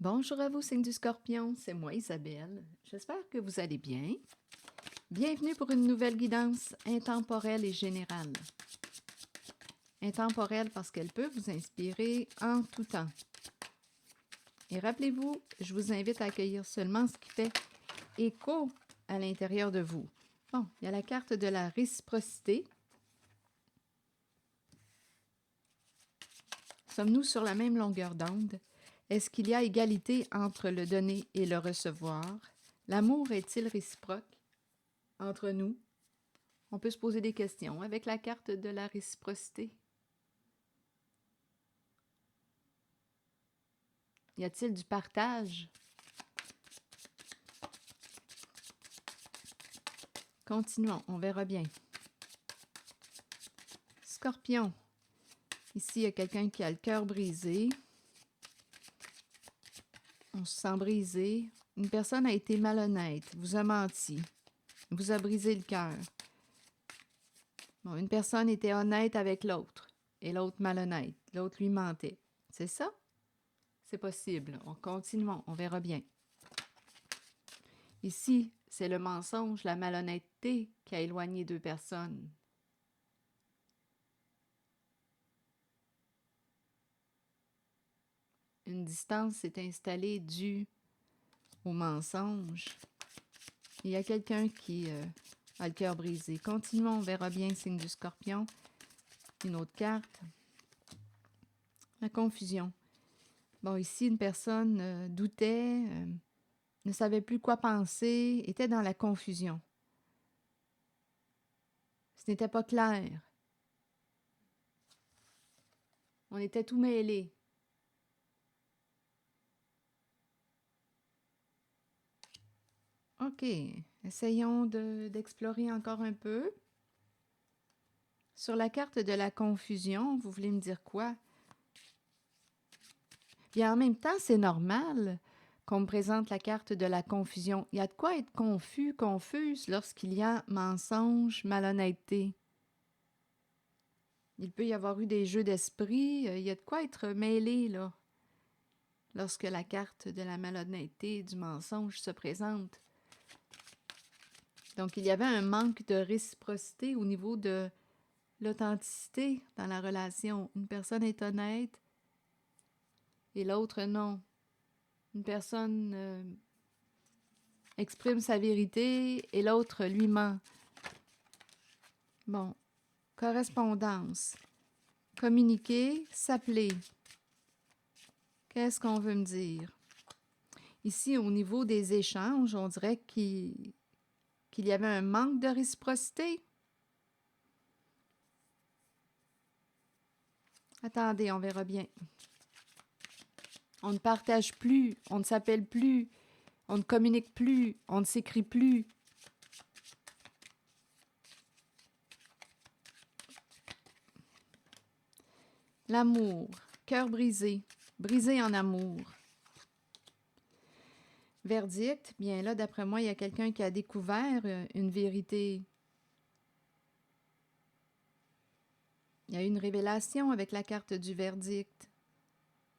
Bonjour à vous, signe du Scorpion, c'est moi Isabelle. J'espère que vous allez bien. Bienvenue pour une nouvelle guidance intemporelle et générale. Intemporelle parce qu'elle peut vous inspirer en tout temps. Et rappelez-vous, je vous invite à accueillir seulement ce qui fait écho à l'intérieur de vous. Bon, il y a la carte de la réciprocité. Sommes-nous sur la même longueur d'onde? Est-ce qu'il y a égalité entre le donner et le recevoir? L'amour est-il réciproque entre nous? On peut se poser des questions avec la carte de la réciprocité. Y a-t-il du partage? Continuons, on verra bien. Scorpion. Ici, il y a quelqu'un qui a le cœur brisé. On se sent brisé. Une personne a été malhonnête, vous a menti, vous a brisé le cœur. Bon, une personne était honnête avec l'autre et l'autre malhonnête. L'autre lui mentait. C'est ça? C'est possible. Continuons, on verra bien. Ici, c'est le mensonge, la malhonnêteté qui a éloigné deux personnes. Une distance s'est installée due au mensonge. Il y a quelqu'un qui a le cœur brisé. Continuons, on verra bien, signe du Scorpion. Une autre carte. La confusion. Bon, ici, une personne doutait, ne savait plus quoi penser, était dans la confusion. Ce n'était pas clair. On était tout mêlés. OK, essayons d'explorer encore un peu. Sur la carte de la confusion, vous voulez me dire quoi? Bien, en même temps, c'est normal qu'on me présente la carte de la confusion. Il y a de quoi être confus, confuse lorsqu'il y a mensonge, malhonnêteté. Il peut y avoir eu des jeux d'esprit, il y a de quoi être mêlé, là, lorsque la carte de la malhonnêteté, du mensonge se présente. Donc, il y avait un manque de réciprocité au niveau de l'authenticité dans la relation. Une personne est honnête et l'autre non. Une personne exprime sa vérité et l'autre lui ment. Bon, correspondance. Communiquer, s'appeler. Qu'est-ce qu'on veut me dire? Ici, au niveau des échanges, on dirait qu'il y avait un manque de réciprocité. Attendez, on verra bien. On ne partage plus, on ne s'appelle plus, on ne communique plus, on ne s'écrit plus. L'amour, cœur brisé, brisé en amour. Verdict, bien là, d'après moi, il y a quelqu'un qui a découvert une vérité. Il y a eu une révélation avec la carte du verdict.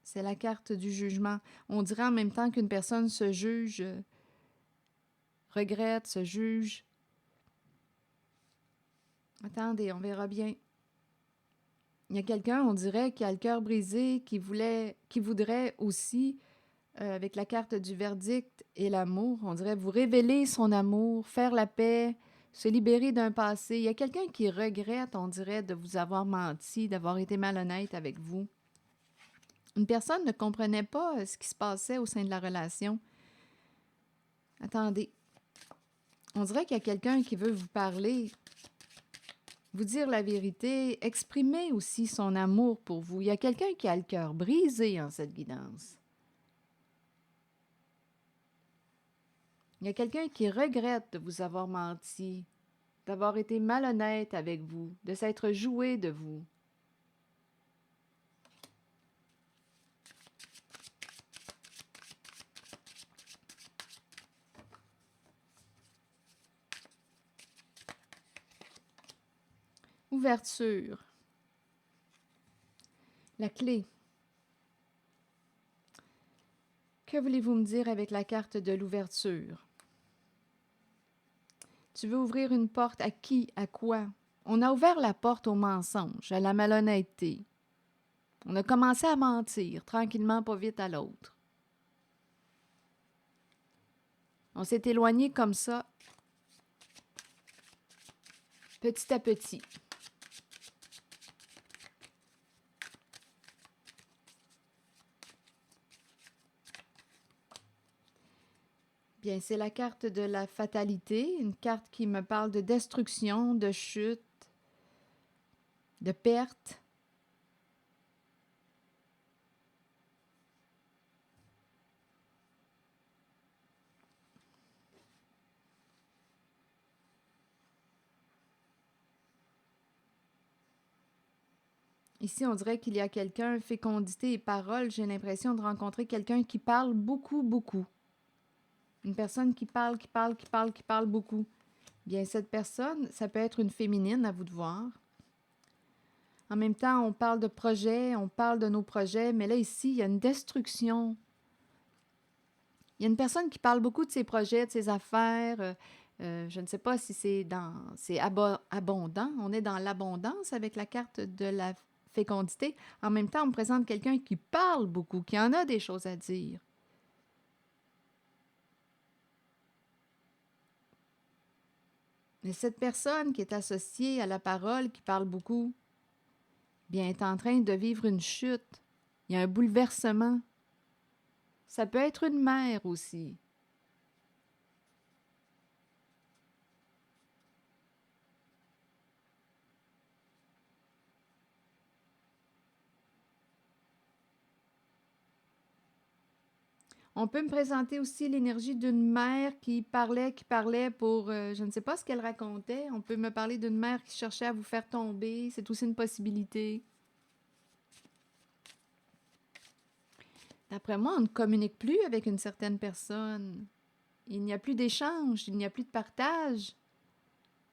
C'est la carte du jugement. On dirait en même temps qu'une personne se juge, regrette, se juge. Attendez, on verra bien. Il y a quelqu'un, on dirait, qui a le cœur brisé, qui voudrait aussi, avec la carte du verdict et l'amour, on dirait vous révéler son amour, faire la paix, se libérer d'un passé. Il y a quelqu'un qui regrette, on dirait, de vous avoir menti, d'avoir été malhonnête avec vous. Une personne ne comprenait pas ce qui se passait au sein de la relation. Attendez. On dirait qu'il y a quelqu'un qui veut vous parler, vous dire la vérité, exprimer aussi son amour pour vous. Il y a quelqu'un qui a le cœur brisé en cette guidance. Il y a quelqu'un qui regrette de vous avoir menti, d'avoir été malhonnête avec vous, de s'être joué de vous. Ouverture. La clé. Que voulez-vous me dire avec la carte de l'ouverture? Tu veux ouvrir une porte à qui? À quoi? On a ouvert la porte au mensonge, à la malhonnêteté. On a commencé à mentir, tranquillement, pas vite à l'autre. On s'est éloigné comme ça, petit à petit. Bien, c'est la carte de la fatalité, une carte qui me parle de destruction, de chute, de perte. Ici, on dirait qu'il y a quelqu'un, fécondité et parole. J'ai l'impression de rencontrer quelqu'un qui parle beaucoup, beaucoup. Une personne qui parle, qui parle, qui parle, qui parle beaucoup. Bien, cette personne, ça peut être une féminine, à vous de voir. En même temps, on parle de projets, on parle de nos projets, mais là, ici, il y a une destruction. Il y a une personne qui parle beaucoup de ses projets, de ses affaires. Je ne sais pas si c'est abondant. On est dans l'abondance avec la carte de la fécondité. En même temps, on me présente quelqu'un qui parle beaucoup, qui en a des choses à dire. Mais cette personne qui est associée à la parole, qui parle beaucoup, bien, est en train de vivre une chute. Il y a un bouleversement. Ça peut être une mère aussi. On peut me présenter aussi l'énergie d'une mère qui parlait pour, je ne sais pas ce qu'elle racontait. On peut me parler d'une mère qui cherchait à vous faire tomber. C'est aussi une possibilité. D'après moi, on ne communique plus avec une certaine personne. Il n'y a plus d'échange, il n'y a plus de partage.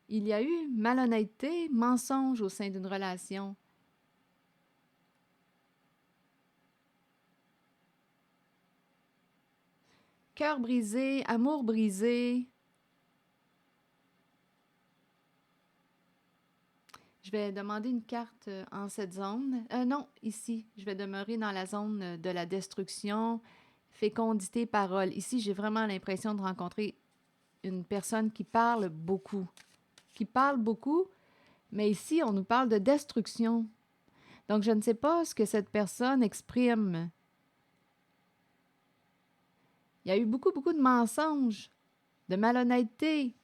Il y a eu malhonnêteté, mensonge au sein d'une relation. Cœur brisé, amour brisé. Je vais demander une carte en cette zone. Non, ici. Je vais demeurer dans la zone de la destruction, fécondité, parole. Ici, j'ai vraiment l'impression de rencontrer une personne qui parle beaucoup. Qui parle beaucoup, mais ici, on nous parle de destruction. Donc, je ne sais pas ce que cette personne exprime. Il y a eu beaucoup, beaucoup de mensonges, de malhonnêteté.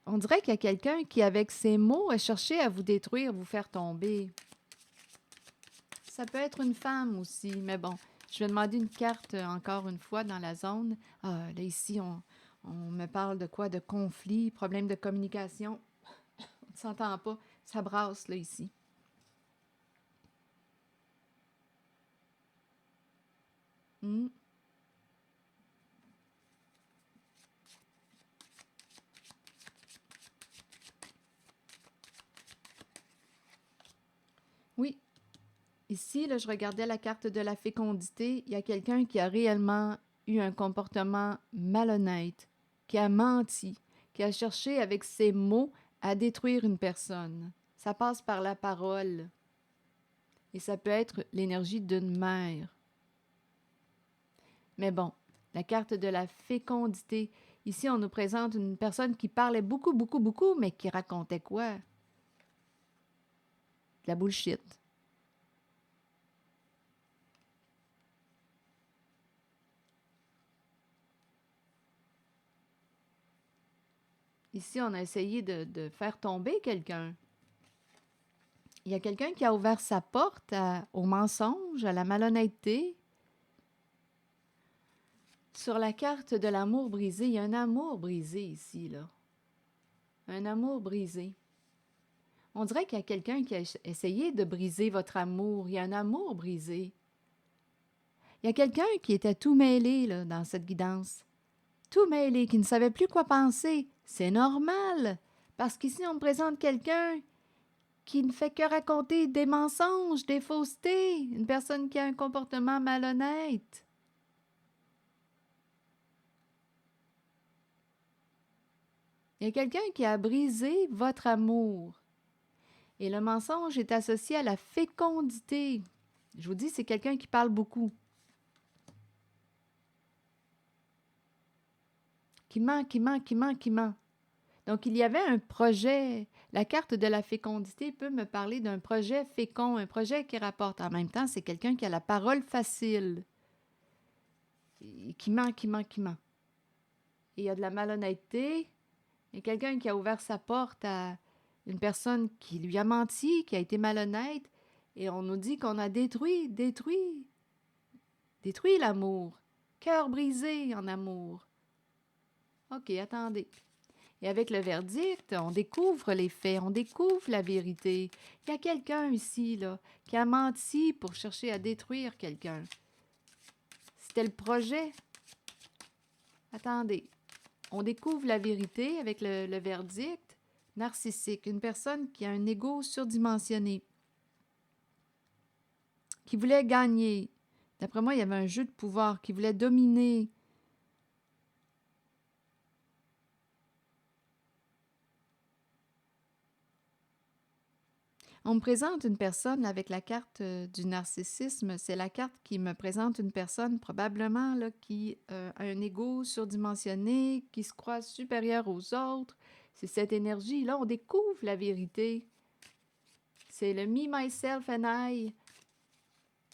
On dirait qu'il y a quelqu'un qui, avec ses mots, a cherché à vous détruire, vous faire tomber. Ça peut être une femme aussi, mais bon, je vais demander une carte encore une fois dans la zone. Ah, là, ici, on me parle de quoi? De conflit, problème de communication. On ne s'entend pas. Ça brasse, là, ici. Hmm. Oui, ici, là, je regardais la carte de la fécondité. Il y a quelqu'un qui a réellement eu un comportement malhonnête, qui a menti, qui a cherché avec ses mots à détruire une personne. Ça passe par la parole. Et ça peut être l'énergie d'une mère. Mais bon, la carte de la fécondité. Ici, on nous présente une personne qui parlait beaucoup, beaucoup, beaucoup, mais qui racontait quoi? De la bullshit. Ici, on a essayé de faire tomber quelqu'un. Il y a quelqu'un qui a ouvert sa porte au mensonge, à la malhonnêteté. Sur la carte de l'amour brisé, il y a un amour brisé ici, là. Un amour brisé. On dirait qu'il y a quelqu'un qui a essayé de briser votre amour. Il y a un amour brisé. Il y a quelqu'un qui était tout mêlé là, dans cette guidance. Tout mêlé, qui ne savait plus quoi penser. C'est normal. Parce qu'ici, on me présente quelqu'un qui ne fait que raconter des mensonges, des faussetés. Une personne qui a un comportement malhonnête. Il y a quelqu'un qui a brisé votre amour. Et le mensonge est associé à la fécondité. Je vous dis, c'est quelqu'un qui parle beaucoup. Qui ment, qui ment, qui ment, qui ment. Donc, il y avait un projet. La carte de la fécondité peut me parler d'un projet fécond, un projet qui rapporte. En même temps, c'est quelqu'un qui a la parole facile. Qui ment, qui ment, qui ment. Et il y a de la malhonnêteté. Il y a quelqu'un qui a ouvert sa porte à une personne qui lui a menti, qui a été malhonnête. Et on nous dit qu'on a détruit l'amour. Cœur brisé en amour. OK, attendez. Et avec le verdict, on découvre les faits, on découvre la vérité. Il y a quelqu'un ici, là, qui a menti pour chercher à détruire quelqu'un. C'était le projet. Attendez. On découvre la vérité avec le verdict narcissique. Une personne qui a un ego surdimensionné, qui voulait gagner. D'après moi, il y avait un jeu de pouvoir, qui voulait dominer. On me présente une personne avec la carte du narcissisme. C'est la carte qui me présente une personne probablement là, qui a un ego surdimensionné, qui se croit supérieur aux autres. C'est cette énergie. Là, on découvre la vérité. C'est le me, myself and I.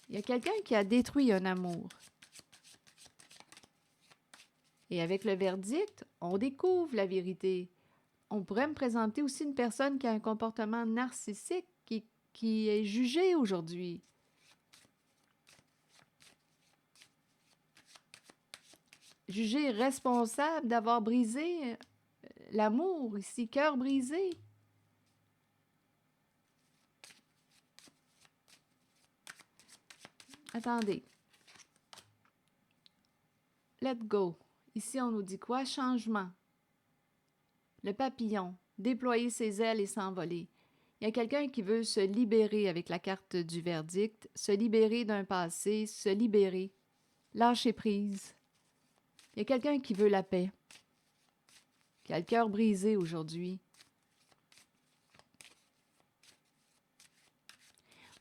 Il y a quelqu'un qui a détruit un amour. Et avec le verdict, on découvre la vérité. On pourrait me présenter aussi une personne qui a un comportement narcissique qui est jugée aujourd'hui. Jugée responsable d'avoir brisé l'amour ici, cœur brisé. Attendez. Let go. Ici, on nous dit quoi? Changement. Le papillon. Déployer ses ailes et s'envoler. Il y a quelqu'un qui veut se libérer avec la carte du verdict, se libérer d'un passé, se libérer, lâcher prise. Il y a quelqu'un qui veut la paix, qui a le cœur brisé aujourd'hui.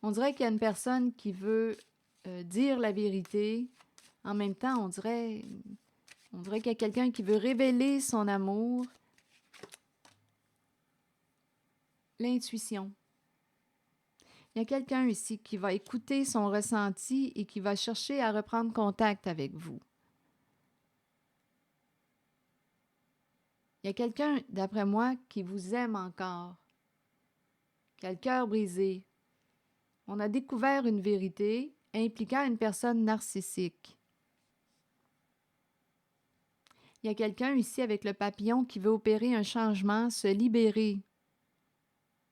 On dirait qu'il y a une personne qui veut dire la vérité. En même temps, on dirait qu'il y a quelqu'un qui veut révéler son amour. L'intuition. Il y a quelqu'un ici qui va écouter son ressenti et qui va chercher à reprendre contact avec vous. Il y a quelqu'un, d'après moi, qui vous aime encore, qui a le cœur brisé. On a découvert une vérité impliquant une personne narcissique. Il y a quelqu'un ici avec le papillon qui veut opérer un changement, se libérer,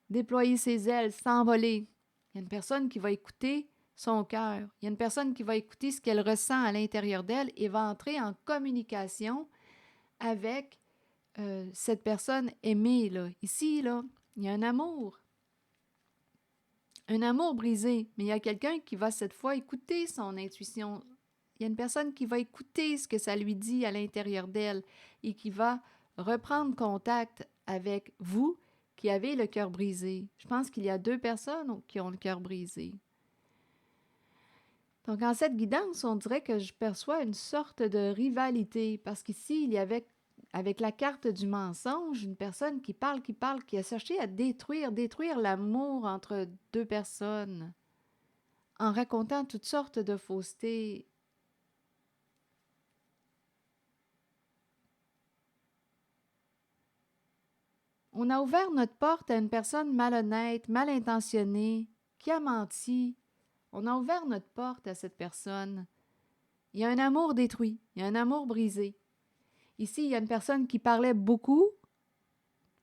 déployer ses ailes, s'envoler. Il y a une personne qui va écouter son cœur. Il y a une personne qui va écouter ce qu'elle ressent à l'intérieur d'elle et va entrer en communication avec cette personne aimée. Là. Ici, là, il y a un amour. Un amour brisé. Mais il y a quelqu'un qui va cette fois écouter son intuition. Il y a une personne qui va écouter ce que ça lui dit à l'intérieur d'elle et qui va reprendre contact avec vous qui avez le cœur brisé. Je pense qu'il y a 2 personnes qui ont le cœur brisé. Donc, en cette guidance, on dirait que je perçois une sorte de rivalité parce qu'ici, il y avait, avec la carte du mensonge, une personne qui parle, qui a cherché à détruire l'amour entre 2 personnes en racontant toutes sortes de faussetés. On a ouvert notre porte à une personne malhonnête, mal intentionnée, qui a menti. On a ouvert notre porte à cette personne. Il y a un amour détruit, il y a un amour brisé. Ici, il y a une personne qui parlait beaucoup,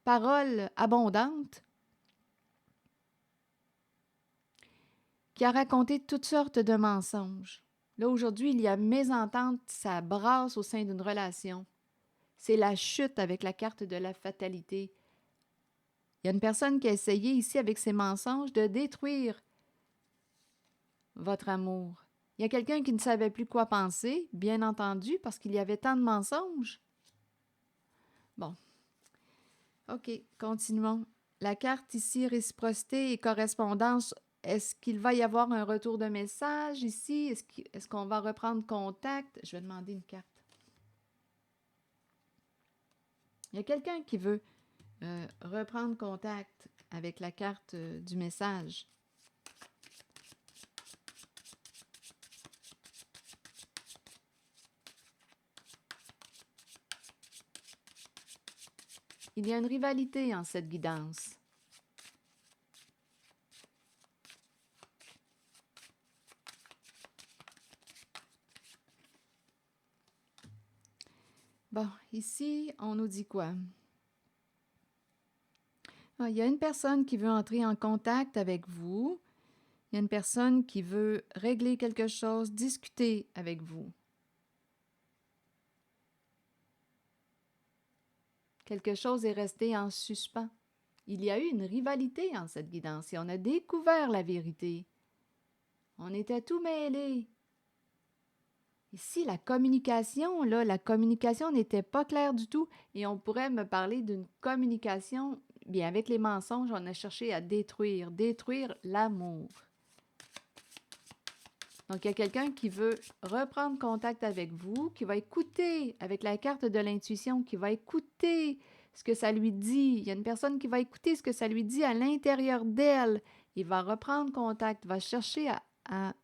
paroles abondantes, qui a raconté toutes sortes de mensonges. Là, aujourd'hui, il y a mésentente, ça brasse au sein d'une relation. C'est la chute avec la carte de la fatalité. Il y a une personne qui a essayé ici, avec ses mensonges, de détruire votre amour. Il y a quelqu'un qui ne savait plus quoi penser, bien entendu, parce qu'il y avait tant de mensonges. Bon. OK, continuons. La carte ici, réciprocité et correspondance. Est-ce qu'il va y avoir un retour de message ici? Est-ce qu'on va reprendre contact? Je vais demander une carte. Il y a quelqu'un qui veut reprendre contact avec la carte du message. Il y a une rivalité en cette guidance. Bon, ici, on nous dit quoi? Ah, il y a une personne qui veut entrer en contact avec vous. Il y a une personne qui veut régler quelque chose, discuter avec vous. Quelque chose est resté en suspens. Il y a eu une rivalité en cette guidance et on a découvert la vérité. On était tout mêlés. Ici, la communication n'était pas claire du tout et on pourrait me parler d'une communication, bien avec les mensonges, on a cherché à détruire l'amour. Donc, il y a quelqu'un qui veut reprendre contact avec vous, qui va écouter avec la carte de l'intuition, qui va écouter ce que ça lui dit. Il y a une personne qui va écouter ce que ça lui dit à l'intérieur d'elle. Il va reprendre contact, va chercher à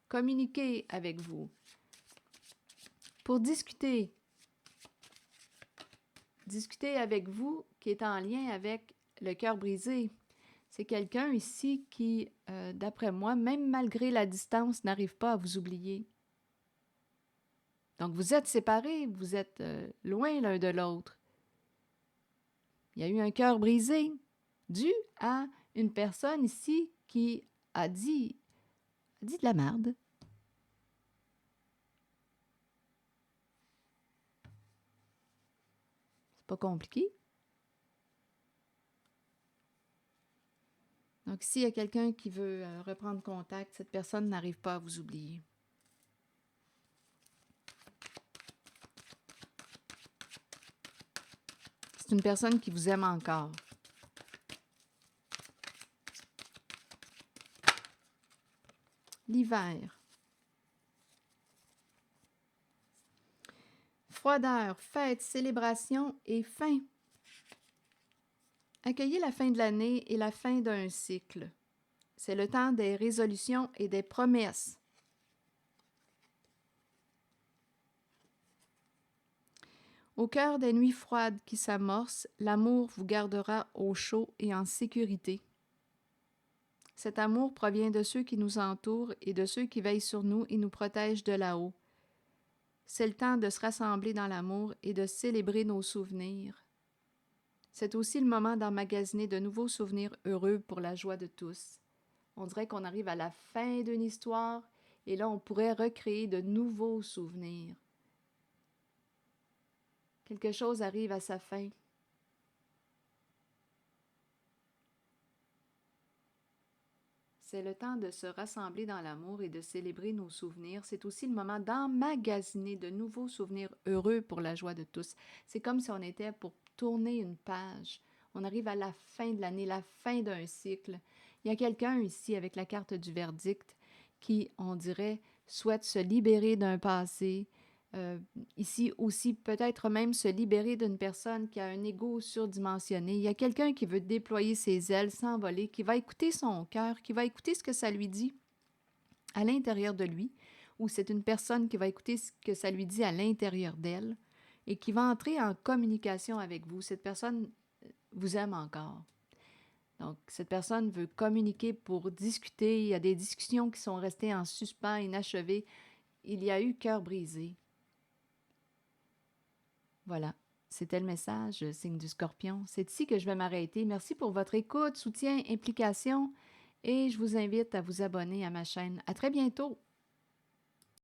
communiquer avec vous pour discuter. Discuter avec vous qui est en lien avec le cœur brisé. C'est quelqu'un ici qui, d'après moi, même malgré la distance, n'arrive pas à vous oublier. Donc, vous êtes séparés, vous êtes loin l'un de l'autre. Il y a eu un cœur brisé dû à une personne ici qui a dit de la merde. C'est pas compliqué. Donc, s'il y a quelqu'un qui veut reprendre contact, cette personne n'arrive pas à vous oublier. C'est une personne qui vous aime encore. L'hiver. Froideur, fête, célébration et fin. Accueillez la fin de l'année et la fin d'un cycle. C'est le temps des résolutions et des promesses. Au cœur des nuits froides qui s'amorcent, l'amour vous gardera au chaud et en sécurité. Cet amour provient de ceux qui nous entourent et de ceux qui veillent sur nous et nous protègent de là-haut. C'est le temps de se rassembler dans l'amour et de célébrer nos souvenirs. C'est aussi le moment d'emmagasiner de nouveaux souvenirs heureux pour la joie de tous. On dirait qu'on arrive à la fin d'une histoire et là, on pourrait recréer de nouveaux souvenirs. Quelque chose arrive à sa fin. C'est le temps de se rassembler dans l'amour et de célébrer nos souvenirs. C'est aussi le moment d'emmagasiner de nouveaux souvenirs heureux pour la joie de tous. C'est comme si on était pour tourner une page. On arrive à la fin de l'année, la fin d'un cycle. Il y a quelqu'un ici avec la carte du verdict qui, on dirait, souhaite se libérer d'un passé. Ici aussi, peut-être même se libérer d'une personne qui a un ego surdimensionné. Il y a quelqu'un qui veut déployer ses ailes, s'envoler, qui va écouter son cœur, qui va écouter ce que ça lui dit à l'intérieur de lui, ou c'est une personne qui va écouter ce que ça lui dit à l'intérieur d'elle et qui va entrer en communication avec vous. Cette personne vous aime encore. Donc, cette personne veut communiquer pour discuter. Il y a des discussions qui sont restées en suspens, inachevées. Il y a eu cœur brisé. Voilà, c'était le message, signe du Scorpion. C'est ici que je vais m'arrêter. Merci pour votre écoute, soutien, implication et je vous invite à vous abonner à ma chaîne. À très bientôt!